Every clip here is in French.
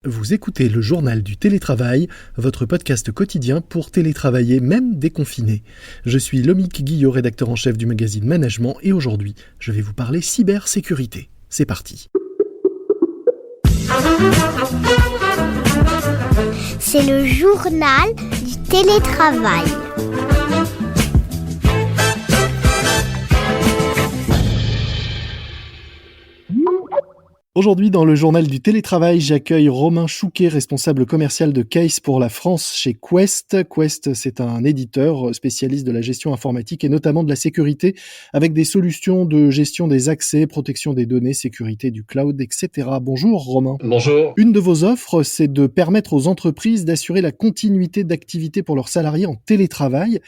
Vous écoutez le journal du télétravail, votre podcast quotidien pour télétravailler même déconfiné. Je suis Lomique Guillot, rédacteur en chef du magazine Management, et aujourd'hui, je vais vous parler cybersécurité. C'est parti. C'est le journal du télétravail. Aujourd'hui, dans le journal du télétravail, j'accueille Romain Chouquet, responsable commercial de Case pour la France chez Quest. Quest, c'est un éditeur spécialiste de la gestion informatique et notamment de la sécurité, avec des solutions de gestion des accès, protection des données, sécurité du cloud, etc. Bonjour Romain. Bonjour. Une de vos offres, c'est de permettre aux entreprises d'assurer la continuité d'activité pour leurs salariés en télétravail.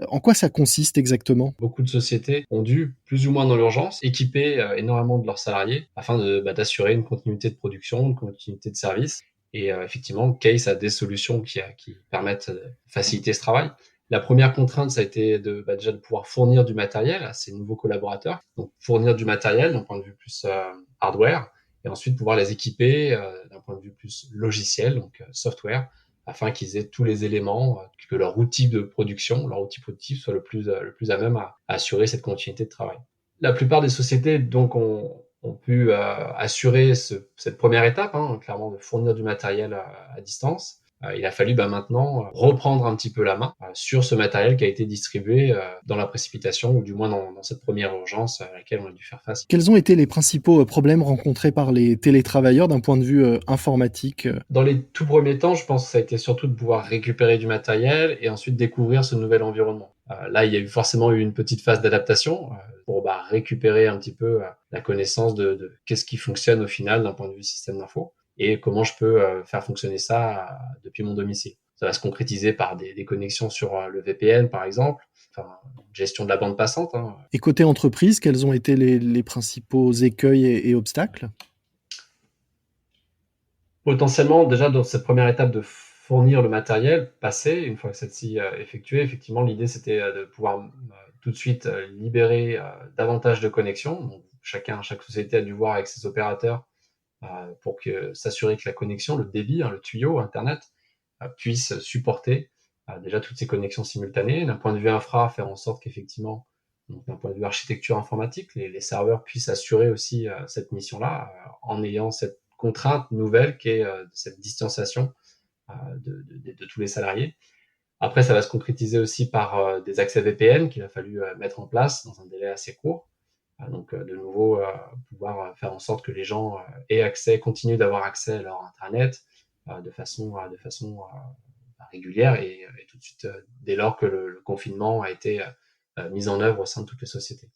En quoi ça consiste exactement ? Beaucoup de sociétés ont dû, plus ou moins dans l'urgence, équiper énormément de leurs salariés afin d'assurer une continuité de production, une continuité de service. Et effectivement, Case a des solutions qui permettent de faciliter ce travail. La première contrainte, ça a été déjà de pouvoir fournir du matériel à ces nouveaux collaborateurs. Donc fournir du matériel d'un point de vue plus hardware, et ensuite pouvoir les équiper d'un point de vue plus logiciel, donc software, afin qu'ils aient tous les éléments, que leur outil de production, leur outil productif soit le plus à même à assurer cette continuité de travail. La plupart des sociétés donc ont pu assurer cette première étape, clairement de fournir du matériel à distance. Il a fallu maintenant reprendre un petit peu la main sur ce matériel qui a été distribué dans la précipitation, ou du moins dans cette première urgence à laquelle on a dû faire face. Quels ont été les principaux problèmes rencontrés par les télétravailleurs d'un point de vue informatique ? Dans les tout premiers temps, je pense que ça a été surtout de pouvoir récupérer du matériel et ensuite découvrir ce nouvel environnement. Là, il y a forcément eu une petite phase d'adaptation pour récupérer un petit peu la connaissance de qu'est-ce qui fonctionne au final d'un point de vue système d'info et comment je peux faire fonctionner ça depuis mon domicile. Ça va se concrétiser par des connexions sur le VPN, par exemple, gestion de la bande passante. Et côté entreprise, quels ont été les principaux écueils et obstacles ? Potentiellement, déjà, dans cette première étape de fournir le matériel passé, une fois que celle-ci effectuée, effectivement, l'idée, c'était de pouvoir tout de suite libérer davantage de connexions. Donc, chaque société a dû voir avec ses opérateurs pour s'assurer que la connexion, le débit, le tuyau Internet, puisse supporter déjà toutes ces connexions simultanées. D'un point de vue infra, faire en sorte qu'effectivement, donc d'un point de vue architecture informatique, les serveurs puissent assurer aussi cette mission-là en ayant cette contrainte nouvelle qui est cette distanciation de tous les salariés. Après, ça va se concrétiser aussi par des accès VPN qu'il a fallu mettre en place dans un délai assez court. Donc, de nouveau, pouvoir faire en sorte que les gens continuent d'avoir accès à leur intranet de façon régulière et tout de suite dès lors que le confinement a été mis en œuvre au sein de toutes les sociétés.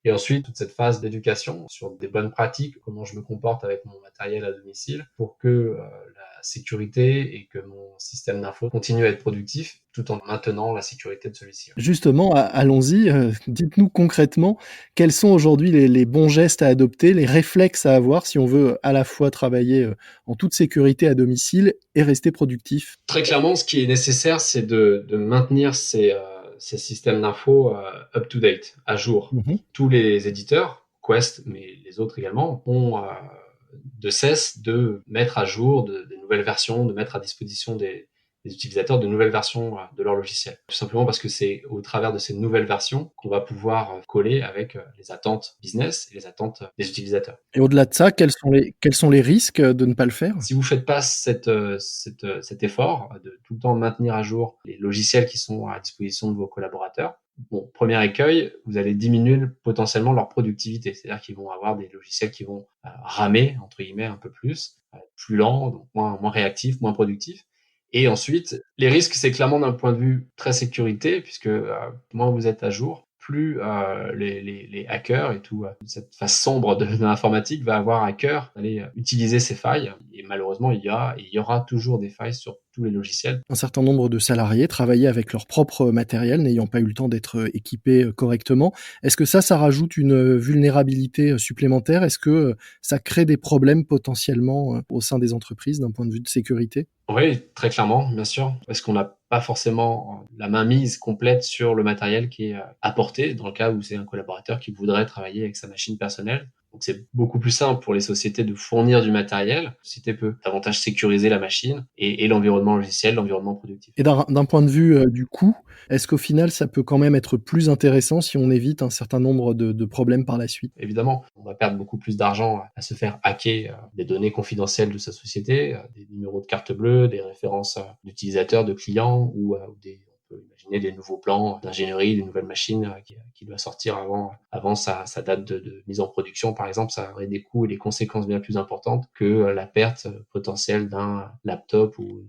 Et ensuite, toute cette phase d'éducation sur des bonnes pratiques, comment je me comporte avec mon matériel à domicile pour que la sécurité et que mon système d'info continue à être productif tout en maintenant la sécurité de celui-ci. Justement, allons-y, dites-nous concrètement quels sont aujourd'hui les bons gestes à adopter, les réflexes à avoir si on veut à la fois travailler en toute sécurité à domicile et rester productif ? Très clairement, ce qui est nécessaire, c'est de maintenir ces systèmes d'info up-to-date, à jour. Tous les éditeurs, Quest, mais les autres également, ont de cesse de mettre à jour des nouvelles versions, de mettre à disposition des utilisateurs de nouvelles versions de leur logiciel. Tout simplement parce que c'est au travers de ces nouvelles versions qu'on va pouvoir coller avec les attentes business et les attentes des utilisateurs. Et au-delà de ça, quels sont les risques de ne pas le faire ? Si vous faites pas cet effort de tout le temps maintenir à jour les logiciels qui sont à disposition de vos collaborateurs, premier écueil, vous allez diminuer potentiellement leur productivité. C'est-à-dire qu'ils vont avoir des logiciels qui vont ramer, entre guillemets, un peu plus lents, donc moins réactifs, moins productifs. Et ensuite, les risques, c'est clairement d'un point de vue très sécurité, puisque moins vous êtes à jour, plus les hackers et toute cette face sombre de l'informatique va avoir à cœur d'aller utiliser ces failles. Et malheureusement, il y aura toujours des failles sur tous les logiciels. Un certain nombre de salariés travaillaient avec leur propre matériel, n'ayant pas eu le temps d'être équipés correctement. Est-ce que ça rajoute une vulnérabilité supplémentaire ? Est-ce que ça crée des problèmes potentiellement au sein des entreprises d'un point de vue de sécurité ? Oui, très clairement, bien sûr. Parce qu'on n'a pas forcément la mainmise complète sur le matériel qui est apporté dans le cas où c'est un collaborateur qui voudrait travailler avec sa machine personnelle. Donc c'est beaucoup plus simple pour les sociétés de fournir du matériel. La société peut davantage sécuriser la machine et l'environnement logiciel, l'environnement productif. Et d'un point de vue du coût, est-ce qu'au final, ça peut quand même être plus intéressant si on évite un certain nombre de problèmes par la suite? Évidemment, on va perdre beaucoup plus d'argent à se faire hacker des données confidentielles de sa société, des numéros de carte bleue, des références d'utilisateurs, de clients ou on peut imaginer des nouveaux plans d'ingénierie, des nouvelles machines qui doivent sortir avant sa date de mise en production, par exemple. Ça aurait des coûts et des conséquences bien plus importantes que la perte potentielle d'un laptop ou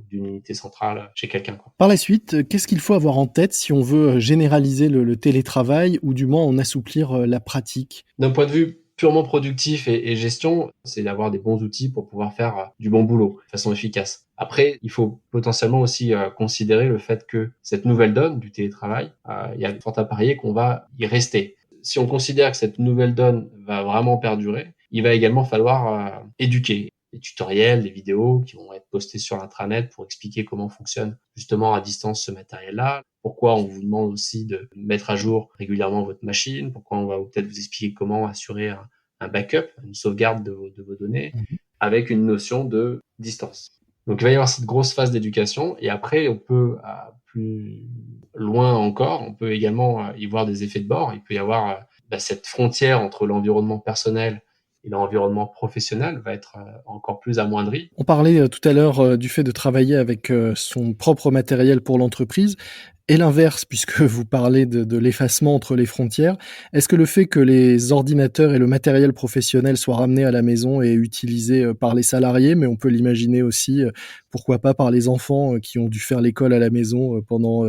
d'une unité centrale chez quelqu'un, quoi. Par la suite, qu'est-ce qu'il faut avoir en tête si on veut généraliser le télétravail ou du moins en assouplir la pratique? D'un point de vue purement productif et gestion, c'est d'avoir des bons outils pour pouvoir faire du bon boulot de façon efficace. Après, il faut potentiellement aussi considérer le fait que cette nouvelle donne du télétravail, il y a fort à parier qu'on va y rester. Si on considère que cette nouvelle donne va vraiment perdurer, il va également falloir éduquer. Des tutoriels, des vidéos qui vont être postés sur l'intranet pour expliquer comment fonctionne justement à distance ce matériel-là. Pourquoi on vous demande aussi de mettre à jour régulièrement votre machine. Pourquoi on va peut-être vous expliquer comment assurer un backup, une sauvegarde de vos données Mmh. avec une notion de distance. Donc il va y avoir cette grosse phase d'éducation et après on peut plus loin encore, on peut également y voir des effets de bord. Il peut y avoir cette frontière entre l'environnement personnel et l'environnement professionnel va être encore plus amoindri. On parlait tout à l'heure du fait de travailler avec son propre matériel pour l'entreprise et l'inverse, puisque vous parlez de l'effacement entre les frontières. Est-ce que le fait que les ordinateurs et le matériel professionnel soient ramenés à la maison et utilisés par les salariés, mais on peut l'imaginer aussi, pourquoi pas par les enfants qui ont dû faire l'école à la maison pendant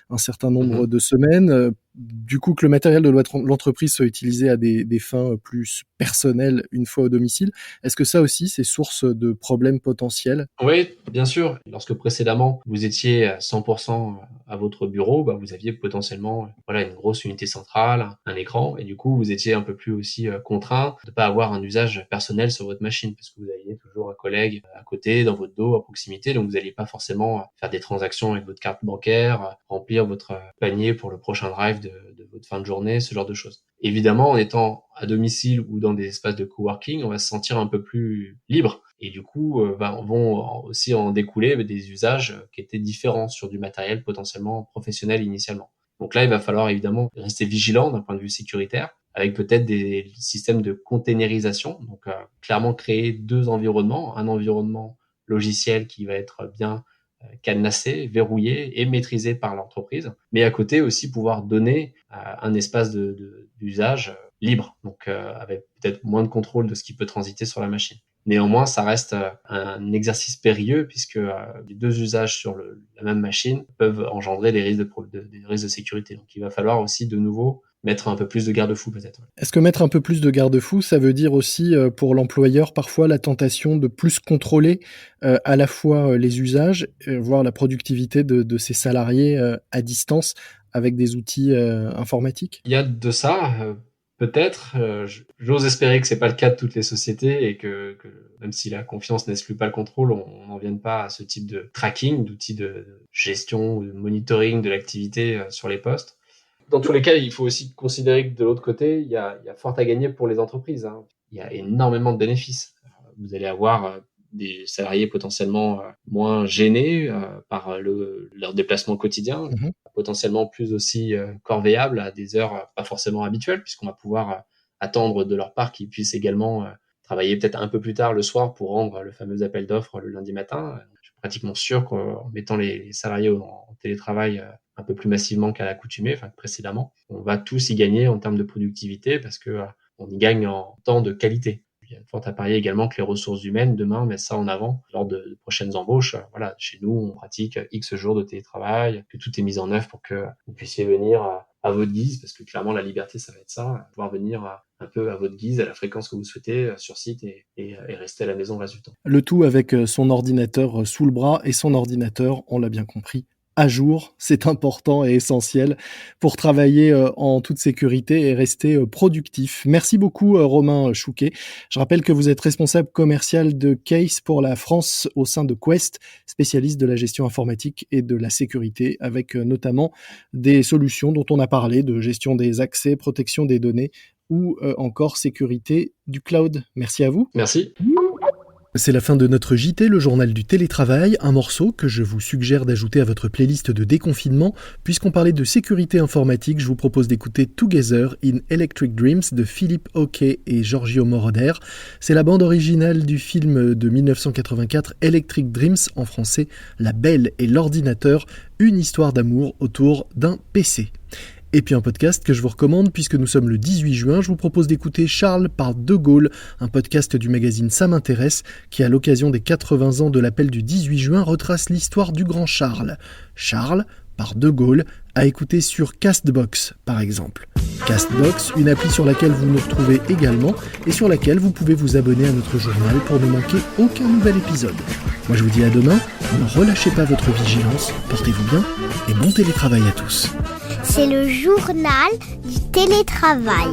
un certain nombre Mhm. de semaines, du coup que le matériel de l'entreprise soit utilisé à des fins plus personnelles une fois au domicile, est-ce que ça aussi c'est source de problèmes potentiels? Oui, bien sûr. Lorsque précédemment, vous étiez à 100% à votre bureau, bah, vous aviez potentiellement voilà, une grosse unité centrale, un écran, et du coup, vous étiez un peu plus aussi contraint de ne pas avoir un usage personnel sur votre machine, parce que vous aviez toujours un collègue à côté, dans votre dos, à proximité, donc vous n'alliez pas forcément faire des transactions avec votre carte bancaire, remplir votre panier pour le prochain drive de votre fin de journée, ce genre de choses. Évidemment, en étant à domicile ou dans des espaces de coworking, on va se sentir un peu plus libre. Et du coup, vont aussi en découler des usages qui étaient différents sur du matériel potentiellement professionnel initialement. Donc là, il va falloir évidemment rester vigilant d'un point de vue sécuritaire, avec peut-être des systèmes de containerisation. Donc clairement créer deux environnements, un environnement logiciel qui va être bien cadenassé, verrouillé et maîtrisé par l'entreprise, mais à côté aussi pouvoir donner un espace d'usage libre, donc avec peut-être moins de contrôle de ce qui peut transiter sur la machine. Néanmoins, ça reste un exercice périlleux puisque les deux usages sur la même machine peuvent engendrer des risques de sécurité. Donc, il va falloir aussi de nouveau mettre un peu plus de garde-fous peut-être. Est-ce que mettre un peu plus de garde-fous, ça veut dire aussi, pour l'employeur, parfois la tentation de plus contrôler, à la fois, les usages, voire la productivité de ses salariés, à distance avec des outils, informatiques? Il y a de ça, peut-être. J'ose espérer que c'est pas le cas de toutes les sociétés et que même si la confiance n'exclut pas le contrôle, on n'en vienne pas à ce type de tracking, d'outils de gestion ou de monitoring de l'activité sur les postes. Dans tous les cas, il faut aussi considérer que de l'autre côté, il y a fort à gagner pour les entreprises, hein. Il y a énormément de bénéfices. Vous allez avoir des salariés potentiellement moins gênés par leur déplacement quotidien, Mmh. potentiellement plus aussi corvéables à des heures pas forcément habituelles, puisqu'on va pouvoir attendre de leur part qu'ils puissent également travailler peut-être un peu plus tard le soir pour rendre le fameux appel d'offres le lundi matin. Je suis pratiquement sûr qu'en mettant les salariés en télétravail un peu plus massivement qu'à l'accoutumée, enfin précédemment, on va tous y gagner en termes de productivité parce que on y gagne en temps de qualité. Il y a fort à parier également que les ressources humaines, demain, mettent ça en avant lors de prochaines embauches. Voilà, chez nous, on pratique X jours de télétravail, que tout est mis en œuvre pour que vous puissiez venir à votre guise, parce que clairement, la liberté, ça va être ça, pouvoir venir un peu à votre guise, à la fréquence que vous souhaitez, sur site et rester à la maison le reste du temps. Le tout avec, son ordinateur, sous le bras et son ordinateur, on l'a bien compris, à jour. C'est important et essentiel pour travailler, en toute sécurité et rester, productif. Merci beaucoup, Romain Chouquet. Je rappelle que vous êtes responsable commercial de Case pour la France au sein de Quest, spécialiste de la gestion informatique et de la sécurité avec, notamment des solutions dont on a parlé, de gestion des accès, protection des données ou encore sécurité du cloud. Merci à vous. Merci. C'est la fin de notre JT, le journal du télétravail, un morceau que je vous suggère d'ajouter à votre playlist de déconfinement. Puisqu'on parlait de sécurité informatique, je vous propose d'écouter Together in Electric Dreams de Philippe Oakey et Giorgio Moroder. C'est la bande originale du film de 1984 Electric Dreams, en français La Belle et l'ordinateur, une histoire d'amour autour d'un PC. Et puis un podcast que je vous recommande puisque nous sommes le 18 juin, je vous propose d'écouter Charles par De Gaulle, un podcast du magazine Ça m'intéresse qui à l'occasion des 80 ans de l'appel du 18 juin retrace l'histoire du grand Charles. Charles par De Gaulle, à écouter sur Castbox par exemple. Castbox, une appli sur laquelle vous nous retrouvez également et sur laquelle vous pouvez vous abonner à notre journal pour ne manquer aucun nouvel épisode. Moi je vous dis à demain, ne relâchez pas votre vigilance, portez-vous bien et bon télétravail à tous. C'est le journal du télétravail.